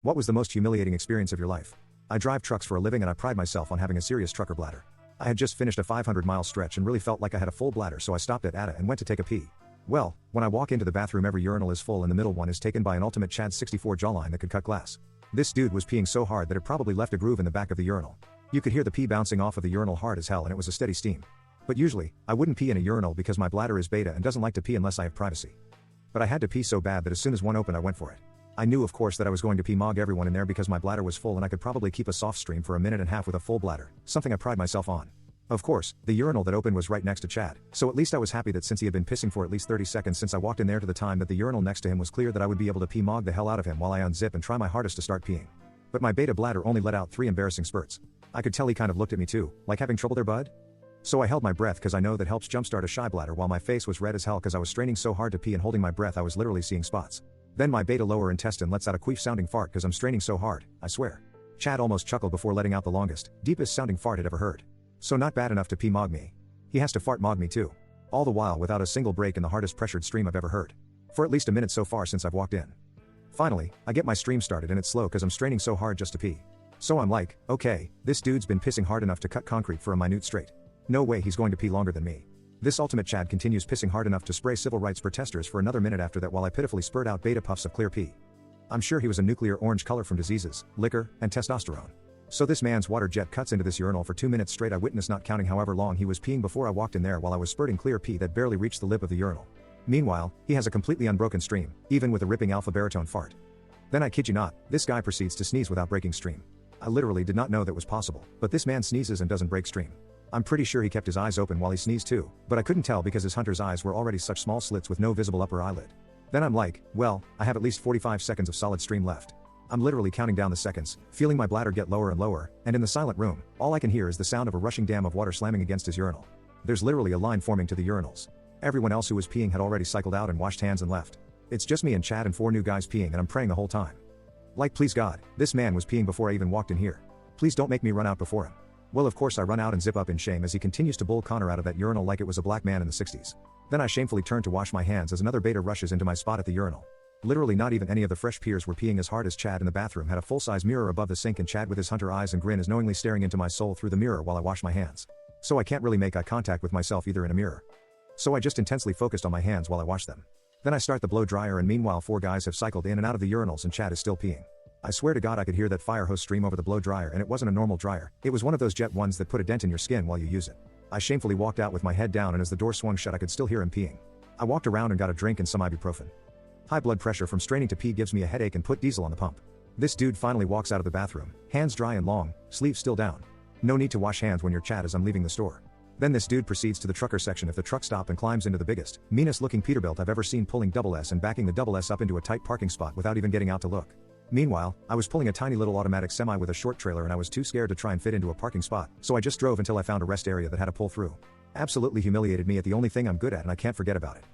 What was the most humiliating experience of your life? I drive trucks for a living and I pride myself on having a serious trucker bladder. I had just finished a 500-mile stretch and really felt like I had a full bladder, so I stopped at ATA and went to take a pee. Well, when I walk into the bathroom, every urinal is full and the middle one is taken by an ultimate Chad 64 jawline that could cut glass. This dude was peeing so hard that it probably left a groove in the back of the urinal. You could hear the pee bouncing off of the urinal hard as hell, and it was a steady steam. But usually, I wouldn't pee in a urinal because my bladder is beta and doesn't like to pee unless I have privacy. But I had to pee so bad that as soon as one opened I went for it. I knew of course that I was going to pee mog everyone in there because my bladder was full and I could probably keep a soft stream for a minute and a half with a full bladder, something I pride myself on. Of course, the urinal that opened was right next to Chad, so at least I was happy that since he had been pissing for at least 30 seconds since I walked in there to the time that the urinal next to him was clear, that I would be able to pee mog the hell out of him while I unzip and try my hardest to start peeing. But my beta bladder only let out 3 embarrassing spurts. I could tell he kind of looked at me too, like having trouble there, bud? So I held my breath because I know that helps jumpstart a shy bladder, while my face was red as hell because I was straining so hard to pee and holding my breath I was literally seeing spots. Then my beta lower intestine lets out a queef sounding fart because I'm straining so hard, I swear. Chad almost chuckled before letting out the longest, deepest sounding fart he'd ever heard. So not bad enough to pee mog me. He has to fart mog me too. All the while without a single break in the hardest pressured stream I've ever heard. For at least a minute so far since I've walked in. Finally, I get my stream started and it's slow because I'm straining so hard just to pee. So I'm like, okay, this dude's been pissing hard enough to cut concrete for a minute straight. No way he's going to pee longer than me. This ultimate Chad continues pissing hard enough to spray civil rights protesters for another minute after that while I pitifully spurt out beta puffs of clear pee. I'm sure he was a nuclear orange color from diseases, liquor, and testosterone. So this man's water jet cuts into this urinal for 2 minutes straight. I witnessed not counting however long he was peeing before I walked in there while I was spurting clear pee that barely reached the lip of the urinal. Meanwhile, he has a completely unbroken stream, even with a ripping alpha baritone fart. Then I kid you not, this guy proceeds to sneeze without breaking stream. I literally did not know that was possible, but this man sneezes and doesn't break stream. I'm pretty sure he kept his eyes open while he sneezed too, but I couldn't tell because his hunter's eyes were already such small slits with no visible upper eyelid. Then I'm like, well, I have at least 45 seconds of solid stream left. I'm literally counting down the seconds, feeling my bladder get lower and lower, and in the silent room, all I can hear is the sound of a rushing dam of water slamming against his urinal. There's literally a line forming to the urinals. Everyone else who was peeing had already cycled out and washed hands and left. It's just me and Chad and 4 new guys peeing, and I'm praying the whole time. Like, please God, this man was peeing before I even walked in here. Please don't make me run out before him. Well, of course I run out and zip up in shame as he continues to bull Connor out of that urinal like it was a black man in the 60s. Then I shamefully turn to wash my hands as another beta rushes into my spot at the urinal. Literally not even any of the fresh peers were peeing as hard as Chad. In the bathroom had a full-size mirror above the sink, and Chad with his hunter eyes and grin is knowingly staring into my soul through the mirror while I wash my hands. So I can't really make eye contact with myself either in a mirror. So I just intensely focused on my hands while I wash them. Then I start the blow dryer, and meanwhile 4 guys have cycled in and out of the urinals and Chad is still peeing. I swear to God I could hear that fire hose stream over the blow dryer, and it wasn't a normal dryer, it was one of those jet ones that put a dent in your skin while you use it. I shamefully walked out with my head down, and as the door swung shut I could still hear him peeing. I walked around and got a drink and some ibuprofen. High blood pressure from straining to pee gives me a headache and put diesel on the pump. This dude finally walks out of the bathroom, hands dry and long, sleeves still down. No need to wash hands when you're Chad as I'm leaving the store. Then this dude proceeds to the trucker section of the truck stop and climbs into the biggest, meanest looking Peterbilt I've ever seen, pulling double S and backing the double S up into a tight parking spot without even getting out to look. Meanwhile, I was pulling a tiny little automatic semi with a short trailer and I was too scared to try and fit into a parking spot, so I just drove until I found a rest area that had a pull through. Absolutely humiliated me at the only thing I'm good at, and I can't forget about it.